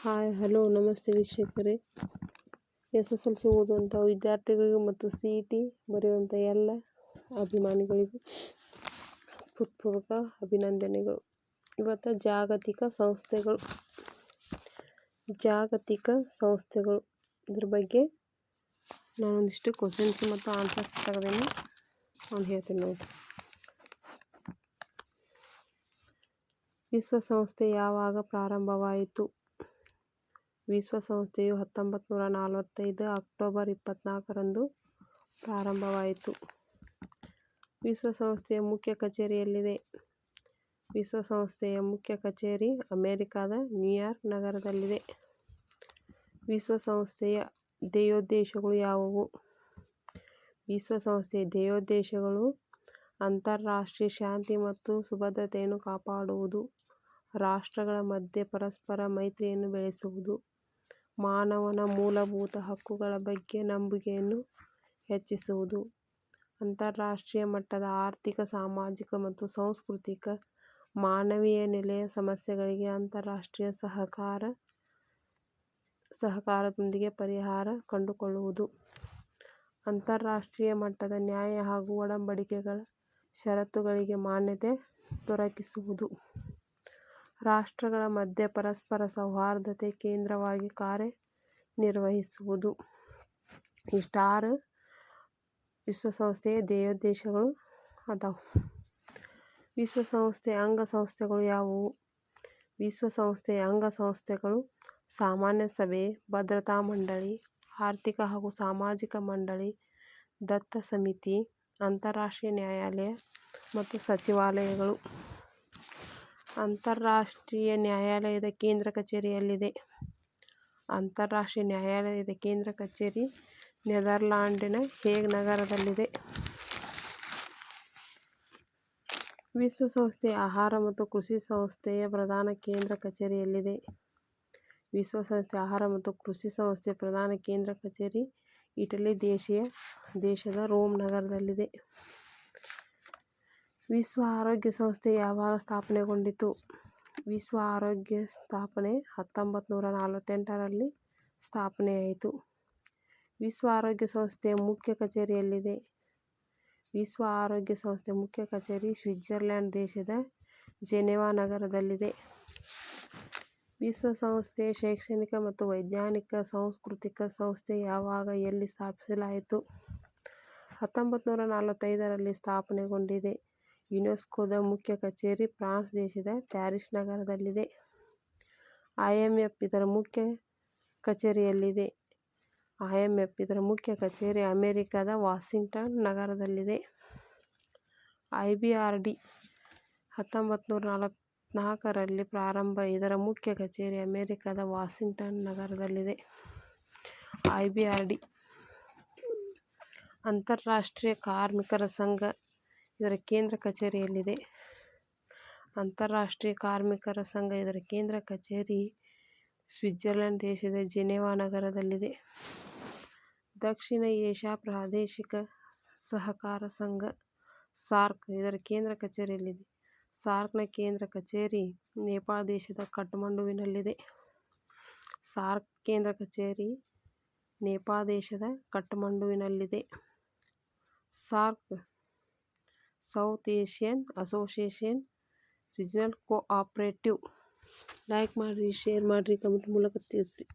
Hi hello ನಮಸ್ತೆ ವೀಕ್ಷಕರೇ. SSLC ಓದುವಂಥ ವಿದ್ಯಾರ್ಥಿಗಳಿಗೂ ಮತ್ತು CET ಬರೆಯುವಂಥ ಎಲ್ಲ ಅಭಿಮಾನಿಗಳಿಗೂ ಹೃತ್ಪೂರ್ವಕ ಅಭಿನಂದನೆಗಳು. ಇವತ್ತು ಜಾಗತಿಕ ಸಂಸ್ಥೆಗಳು ಇದ್ರ ಬಗ್ಗೆ ನಾನೊಂದಿಷ್ಟು ಕ್ವಶನ್ಸ್ ಮತ್ತು ಆನ್ಸರ್ಸ್ ತೆಗೆದೇನೆ ನಾನು ಹೇಳ್ತೀನಿ ನೋಡಿ. ವಿಶ್ವಸಂಸ್ಥೆ ಯಾವಾಗ ಪ್ರಾರಂಭವಾಯಿತು? ವಿಶ್ವಸಂಸ್ಥೆಯು 1945 ಅಕ್ಟೋಬರ್ 24ರಂದು ಪ್ರಾರಂಭವಾಯಿತು. ವಿಶ್ವಸಂಸ್ಥೆಯ ಮುಖ್ಯ ಕಚೇರಿ ಎಲ್ಲಿದೆ? ವಿಶ್ವಸಂಸ್ಥೆಯ ಮುಖ್ಯ ಕಚೇರಿ ಅಮೆರಿಕಾದ ನ್ಯೂಯಾರ್ಕ್ ನಗರದಲ್ಲಿದೆ. ವಿಶ್ವಸಂಸ್ಥೆಯ ಧ್ಯೇಯೋದ್ದೇಶಗಳು ಯಾವುವು? ವಿಶ್ವಸಂಸ್ಥೆಯ ಧ್ಯೇಯೋದ್ದೇಶಗಳು ಅಂತಾರಾಷ್ಟ್ರೀಯ ಶಾಂತಿ ಮತ್ತು ಸುಭದ್ರತೆಯನ್ನು ಕಾಪಾಡುವುದು, ರಾಷ್ಟ್ರಗಳ ಮಧ್ಯೆ ಪರಸ್ಪರ ಮೈತ್ರಿಯನ್ನು ಬೆಳೆಸುವುದು, ಮಾನವನ ಮೂಲಭೂತ ಹಕ್ಕುಗಳ ಬಗ್ಗೆ ನಂಬಿಕೆಯನ್ನು ಹೆಚ್ಚಿಸುವುದು, ಅಂತಾರಾಷ್ಟ್ರೀಯ ಮಟ್ಟದ ಆರ್ಥಿಕ, ಸಾಮಾಜಿಕ ಮತ್ತು ಸಾಂಸ್ಕೃತಿಕ ಮಾನವೀಯ ನೆಲೆಯ ಸಮಸ್ಯೆಗಳಿಗೆ ಅಂತಾರಾಷ್ಟ್ರೀಯ ಸಹಕಾರದೊಂದಿಗೆ ಪರಿಹಾರ ಕಂಡುಕೊಳ್ಳುವುದು, ಅಂತಾರಾಷ್ಟ್ರೀಯ ಮಟ್ಟದ ನ್ಯಾಯ ಹಾಗೂ ಒಡಂಬಡಿಕೆಗಳ ಷರತ್ತುಗಳಿಗೆ ಮಾನ್ಯತೆ ದೊರಕಿಸುವುದು, ರಾಷ್ಟ್ರಗಳ ಮಧ್ಯೆ ಪರಸ್ಪರ ಸೌಹಾರ್ದತೆ ಕೇಂದ್ರವಾಗಿ ಕಾರ್ಯನಿರ್ವಹಿಸುವುದು. ಇಷ್ಟಾರು ವಿಶ್ವಸಂಸ್ಥೆಯ ಧ್ಯೇಯೋದ್ದೇಶಗಳು ಅದಾವು. ವಿಶ್ವಸಂಸ್ಥೆಯ ಅಂಗಸಂಸ್ಥೆಗಳು ಯಾವುವು? ವಿಶ್ವಸಂಸ್ಥೆಯ ಅಂಗಸಂಸ್ಥೆಗಳು ಸಾಮಾನ್ಯ ಸಭೆ, ಭದ್ರತಾ ಮಂಡಳಿ, ಆರ್ಥಿಕ ಹಾಗೂ ಸಾಮಾಜಿಕ ಮಂಡಳಿ, ದತ್ತ ಸಮಿತಿ, ಅಂತಾರಾಷ್ಟ್ರೀಯ ನ್ಯಾಯಾಲಯ ಮತ್ತು ಸಚಿವಾಲಯಗಳು. ಅಂತಾರಾಷ್ಟ್ರೀಯ ನ್ಯಾಯಾಲಯದ ಕೇಂದ್ರ ಕಚೇರಿ ಎಲ್ಲಿದೆ? ಅಂತಾರಾಷ್ಟ್ರೀಯ ನ್ಯಾಯಾಲಯದ ಕೇಂದ್ರ ಕಚೇರಿ ನೆದರ್ಲ್ಯಾಂಡಿನ ಹೇಗ್ ನಗರದಲ್ಲಿದೆ. ವಿಶ್ವಸಂಸ್ಥೆಯ ಆಹಾರ ಮತ್ತು ಕೃಷಿ ಸಂಸ್ಥೆಯ ಪ್ರಧಾನ ಕೇಂದ್ರ ಕಚೇರಿ ಎಲ್ಲಿದೆ? ವಿಶ್ವಸಂಸ್ಥೆಯ ಆಹಾರ ಮತ್ತು ಕೃಷಿ ಸಂಸ್ಥೆಯ ಪ್ರಧಾನ ಕೇಂದ್ರ ಕಚೇರಿ ಇಟಲಿ ದೇಶದ ರೋಮ್ ನಗರದಲ್ಲಿದೆ. ವಿಶ್ವ ಆರೋಗ್ಯ ಸಂಸ್ಥೆ ಯಾವಾಗ ಸ್ಥಾಪನೆಗೊಂಡಿತು? ವಿಶ್ವ ಆರೋಗ್ಯ ಸ್ಥಾಪನೆ 1948ರಲ್ಲಿ ಸ್ಥಾಪನೆಯಾಯಿತು. ವಿಶ್ವ ಆರೋಗ್ಯ ಸಂಸ್ಥೆಯ ಮುಖ್ಯ ಕಚೇರಿ ಎಲ್ಲಿದೆ? ವಿಶ್ವ ಆರೋಗ್ಯ ಸಂಸ್ಥೆಯ ಮುಖ್ಯ ಕಚೇರಿ ಸ್ವಿಟ್ಜರ್ಲ್ಯಾಂಡ್ ದೇಶದ ಜಿನೆವಾ ನಗರದಲ್ಲಿದೆ. ವಿಶ್ವಸಂಸ್ಥೆಯ ಶೈಕ್ಷಣಿಕ ಮತ್ತು ವೈಜ್ಞಾನಿಕ ಸಾಂಸ್ಕೃತಿಕ ಸಂಸ್ಥೆ ಯಾವಾಗ ಎಲ್ಲಿ ಸ್ಥಾಪಿಸಲಾಯಿತು? 1945ರಲ್ಲಿ ಸ್ಥಾಪನೆಗೊಂಡಿದೆ. ಯುನೆಸ್ಕೋದ ಮುಖ್ಯ ಕಚೇರಿ ಫ್ರಾನ್ಸ್ ದೇಶದ ಪ್ಯಾರಿಸ್ ನಗರದಲ್ಲಿದೆ. IMF ಇದರ ಮುಖ್ಯ ಕಚೇರಿ ಎಲ್ಲಿದೆ? IMF ಇದರ ಮುಖ್ಯ ಕಚೇರಿ ಅಮೆರಿಕದ ವಾಷಿಂಗ್ಟನ್ ನಗರದಲ್ಲಿದೆ. IBRD 1944ರಲ್ಲಿ ಪ್ರಾರಂಭ. ಇದರ ಮುಖ್ಯ ಕಚೇರಿ ಅಮೆರಿಕದ ವಾಷಿಂಗ್ಟನ್ ನಗರದಲ್ಲಿದೆ. IBRD ಅಂತಾರಾಷ್ಟ್ರೀಯ ಕಾರ್ಮಿಕರ ಸಂಘ ಇದರ ಕೇಂದ್ರ ಕಚೇರಿ ಎಲ್ಲಿದೆ? ಅಂತಾರಾಷ್ಟ್ರೀಯ ಕಾರ್ಮಿಕರ ಸಂಘ ಇದರ ಕೇಂದ್ರ ಕಚೇರಿ ಸ್ವಿಟ್ಜರ್ಲ್ಯಾಂಡ್ ದೇಶದ ಜಿನೆವಾ ನಗರದಲ್ಲಿದೆ. ದಕ್ಷಿಣ ಏಷ್ಯಾ ಪ್ರಾದೇಶಿಕ ಸಹಕಾರ ಸಂಘ ಸಾರ್ಕ್ ಇದರ ಕೇಂದ್ರ ಕಚೇರಿ ಎಲ್ಲಿದೆ? ಸಾರ್ಕ್ನ ಕೇಂದ್ರ ಕಚೇರಿ ನೇಪಾಳ ದೇಶದ ಕಠ್ಮಂಡುವಿನಲ್ಲಿದೆ. ಸಾರ್ಕ್ ಕೇಂದ್ರ ಕಚೇರಿ ನೇಪಾಳ ದೇಶದ ಕಠ್ಮಂಡುವಿನಲ್ಲಿದೆ. SAARC South Asian Association regional cooperative. Like ಮಾಡಿರಿ, ಶೇರ್ ಮಾಡಿರಿ, ಕಮೆಂಟ್ ಮೂಲಕ ತಿಳಿಸ್ರಿ.